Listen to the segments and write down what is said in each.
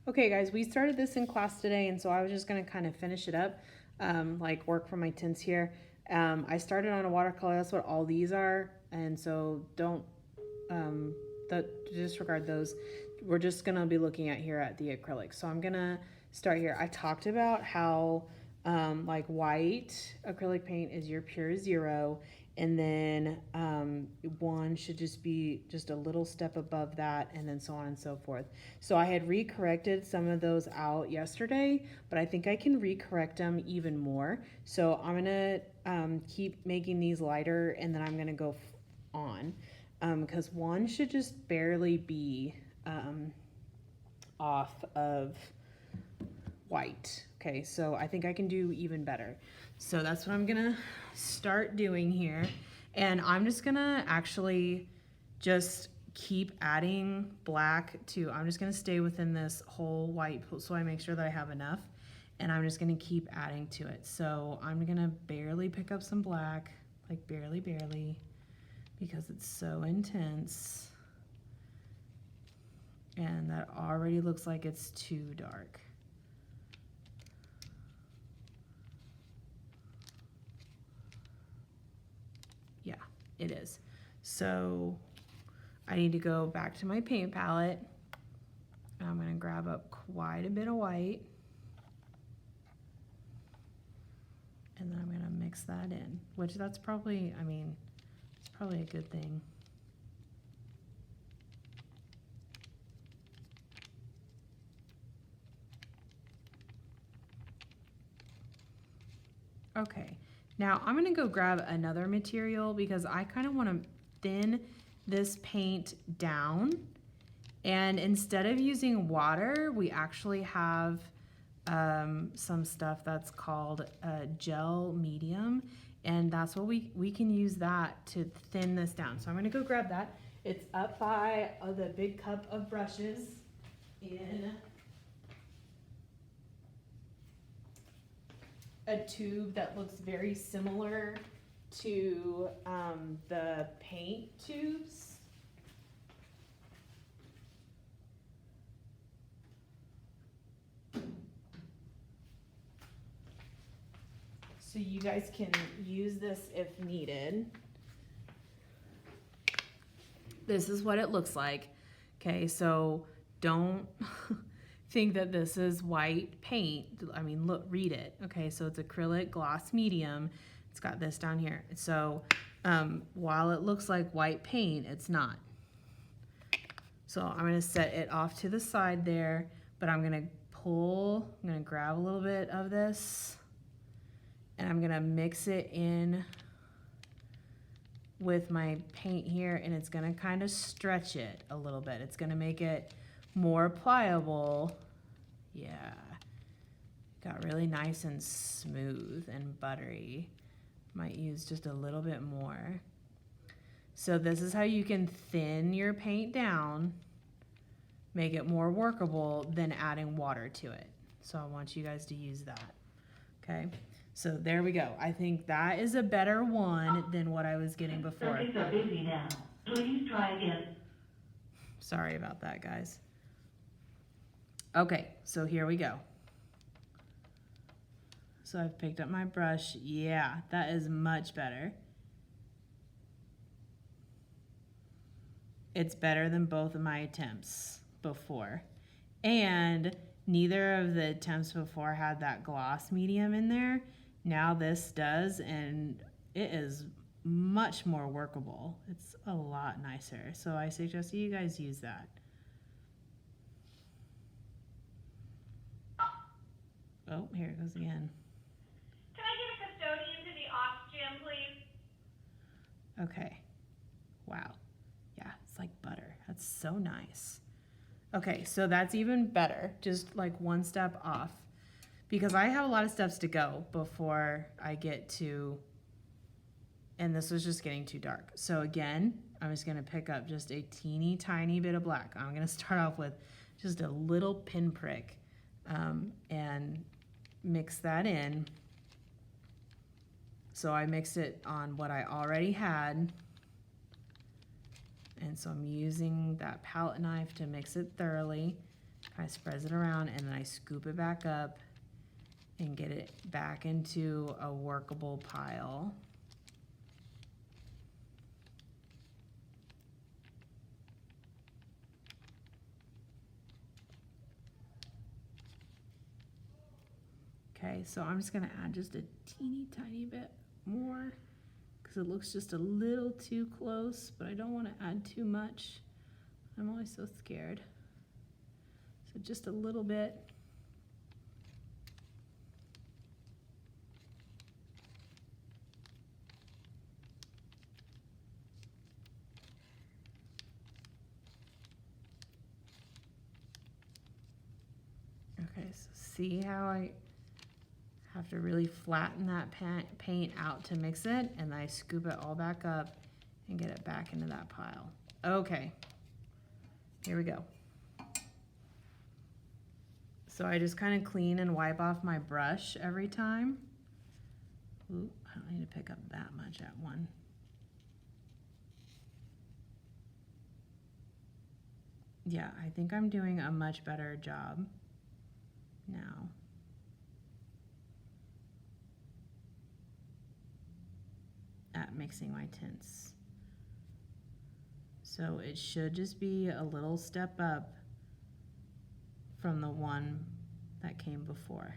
Okay guys, we started this in class today, and so I was just going to kind of finish it up, like work for my tints here. I started on a watercolor, that's what all these are, and so don't disregard those. We're just going to be looking at here at the acrylic. So I'm going to start here. I talked about how like white acrylic paint is your pure zero, and then one should just be just a little step above that, and then so on and so forth. So I had recorrected some of those out yesterday, but I think I can recorrect them even more. So I'm gonna keep making these lighter, and then I'm gonna go on because one should just barely be off of white. Okay, so I think I can do even better. So that's what I'm gonna start doing here. And I'm just gonna actually just keep adding black to, I'm just gonna stay within this whole white so I make sure that I have enough. And I'm just gonna keep adding to it. So I'm gonna barely pick up some black, like barely, because it's so intense. And that already looks like it's too dark. Yeah, it is. So I need to go back to my paint palette. I'm gonna grab up quite a bit of white. And then I'm gonna mix that in, which that's probably, I mean, it's probably a good thing. Okay, now I'm gonna go grab another material because I kind of want to thin this paint down. And instead of using water, we actually have some stuff that's called gel medium, and that's what we can use that to thin this down. So I'm gonna go grab that. It's up by the big cup of brushes in a tube that looks very similar to the paint tubes. So you guys can use this if needed. This is what it looks like. Okay, so don't think that this is white paint. I mean, look, read it. Okay, so it's acrylic gloss medium. It's got this down here. So while it looks like white paint, it's not. So I'm gonna set it off to the side there, but I'm gonna grab a little bit of this, and I'm gonna mix it in with my paint here, and it's gonna kind of stretch it a little bit. It's gonna make it more pliable. Yeah, got really nice and smooth and buttery. Might use just a little bit more. So this is how you can thin your paint down, make it more workable than adding water to it. So I want you guys to use that, okay? So there we go. I think that is a better one than what I was getting before. Circuits are busy now. Please try again. Sorry about that, guys. Okay, so here we go. So I've picked up my brush. Yeah, that is much better. It's better than both of my attempts before. And neither of the attempts before had that gloss medium in there. Now this does, and it is much more workable. It's a lot nicer. So I suggest you guys use that. Oh, here it goes again. Can I get a custodian to the ops gym, please? Okay. Wow. Yeah, it's like butter. That's so nice. Okay, so that's even better. Just like one step off. Because I have a lot of steps to go before I get to, and this was just getting too dark. So again, I'm just gonna pick up just a teeny tiny bit of black. I'm gonna start off with just a little pinprick and mix that in. So I mixed it on what I already had. And so I'm using that palette knife to mix it thoroughly. Kind of spreads it around, and then I scoop it back up and get it back into a workable pile. Okay, so I'm just gonna add just a teeny tiny bit more because it looks just a little too close, but I don't want to add too much. I'm always so scared. So just a little bit. Okay, so see how I have to really flatten that paint out to mix it, and then I scoop it all back up and get it back into that pile. Okay, here we go. So I just kind of clean and wipe off my brush every time. Ooh, I don't need to pick up that much at one. Yeah, I think I'm doing a much better job now. At mixing my tints. So it should just be a little step up from the one that came before.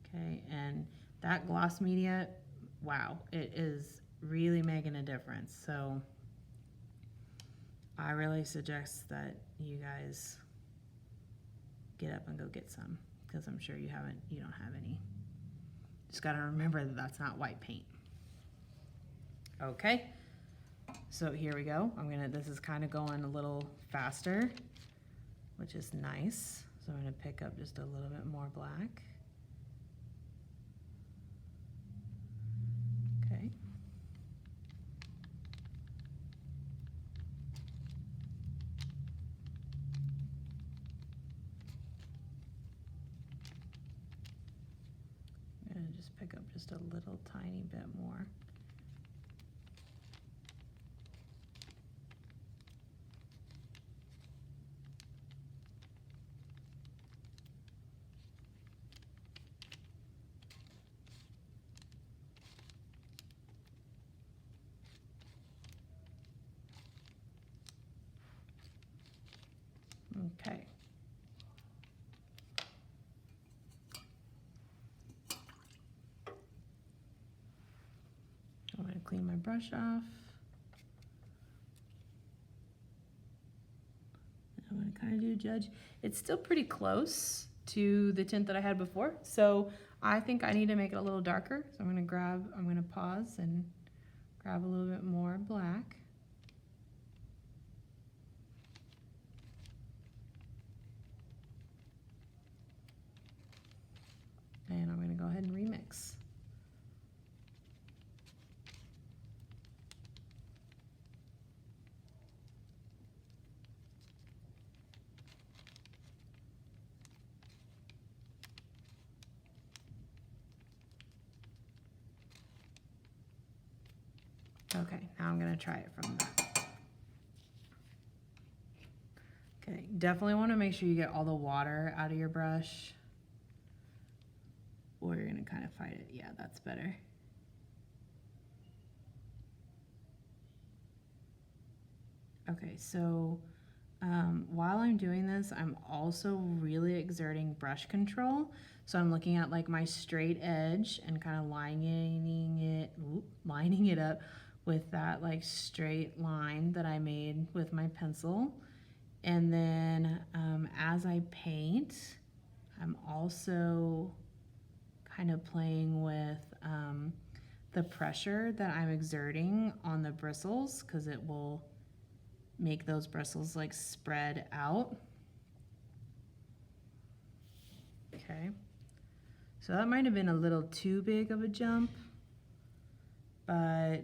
Okay, and that gloss media, wow, it is really making a difference. So I really suggest that you guys get up and go get some, because I'm sure you don't have any. Just got to remember that that's not white paint. Okay, so here we go. This is kind of going a little faster, which is nice. So I'm gonna pick up just a little bit more black. Okay. I'm gonna just pick up just a little tiny bit more. Okay. I'm going to clean my brush off. I'm going to kind of do a judge. It's still pretty close to the tint that I had before, so I think I need to make it a little darker. So I'm going to pause and grab a little bit more black. And I'm going to go ahead and remix. Okay, now I'm going to try it from that. Okay, definitely want to make sure you get all the water out of your brush, or you're going to kind of fight it. Yeah, that's better. Okay, so while I'm doing this, I'm also really exerting brush control. So I'm looking at like my straight edge and kind of lining it up with that like straight line that I made with my pencil. And then as I paint, I'm also kind of playing with the pressure that I'm exerting on the bristles, because it will make those bristles like spread out. Okay, so that might have been a little too big of a jump, but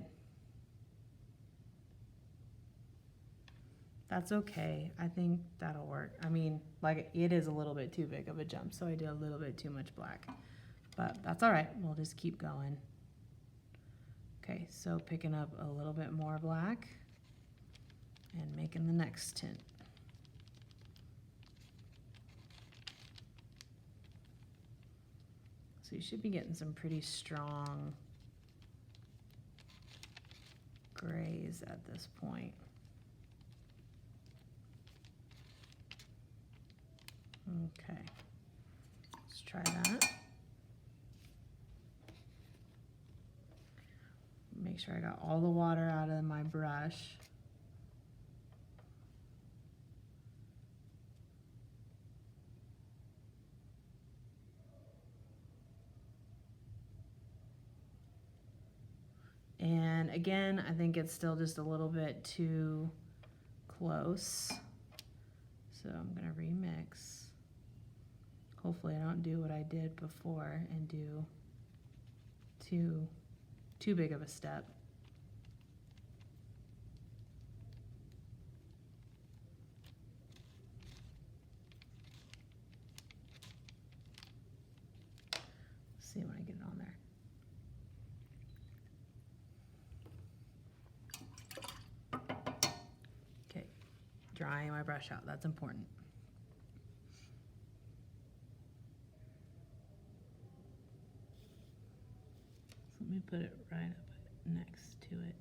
that's okay. I think that'll work. I mean, like, it is a little bit too big of a jump, so I did a little bit too much black, but that's all right. We'll just keep going. Okay, so picking up a little bit more black and making the next tint. So you should be getting some pretty strong grays at this point. Okay, let's try that. Make sure I got all the water out of my brush. And again, I think it's still just a little bit too close. So I'm gonna remix. Hopefully I don't do what I did before and do too big of a step. Let's see when I get it on there. Okay, drying my brush out, that's important. So let me put it right up next to it.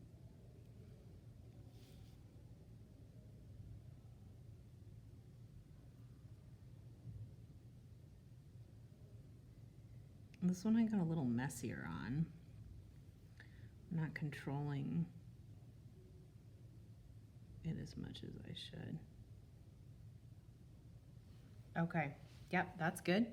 This one I got a little messier on. I'm not controlling it as much as I should. Okay, yep, that's good.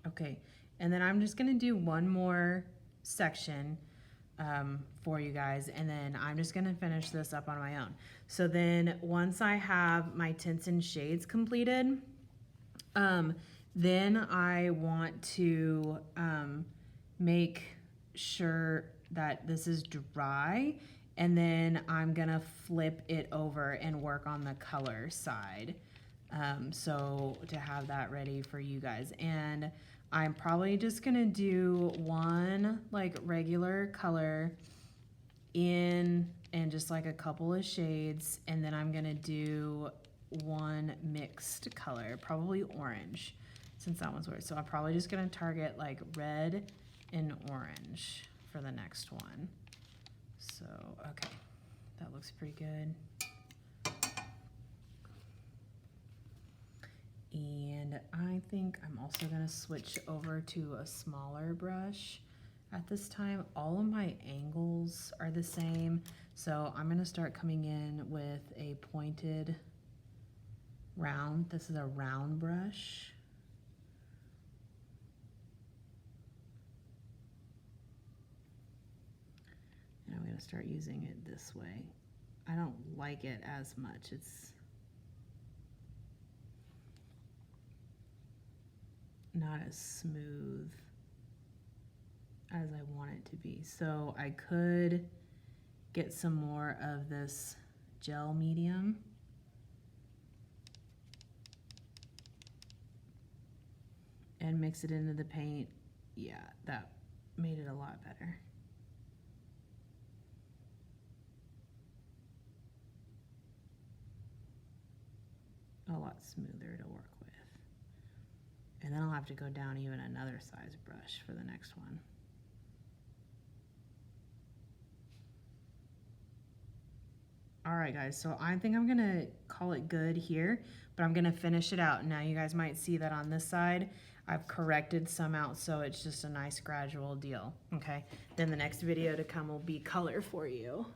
Okay, and then I'm just gonna do one more section for you guys, and then I'm just gonna finish this up on my own. So then once I have my tints and shades completed, then I want to make sure that this is dry, and then I'm gonna flip it over and work on the color side. So to have that ready for you guys. And I'm probably just gonna do one like regular color in and just like a couple of shades, and then I'm gonna do one mixed color, probably orange, since that one's weird. So I'm probably just gonna target like red and orange for the next one. So, okay, that looks pretty good. And I think I'm also gonna switch over to a smaller brush at this time. All of my angles are the same, so I'm gonna start coming in with a pointed round. This is a round brush. And I'm gonna start using it this way. I don't like it as much. It's not as smooth as I want it to be. So I could get some more of this gel medium and mix it into the paint. Yeah, that made it a lot better. A lot smoother to work with. And then I'll have to go down even another size brush for the next one. All right, guys, so I think I'm gonna call it good here, but I'm gonna finish it out. Now you guys might see that on this side, I've corrected some out, so it's just a nice gradual deal, okay? Then the next video to come will be color for you.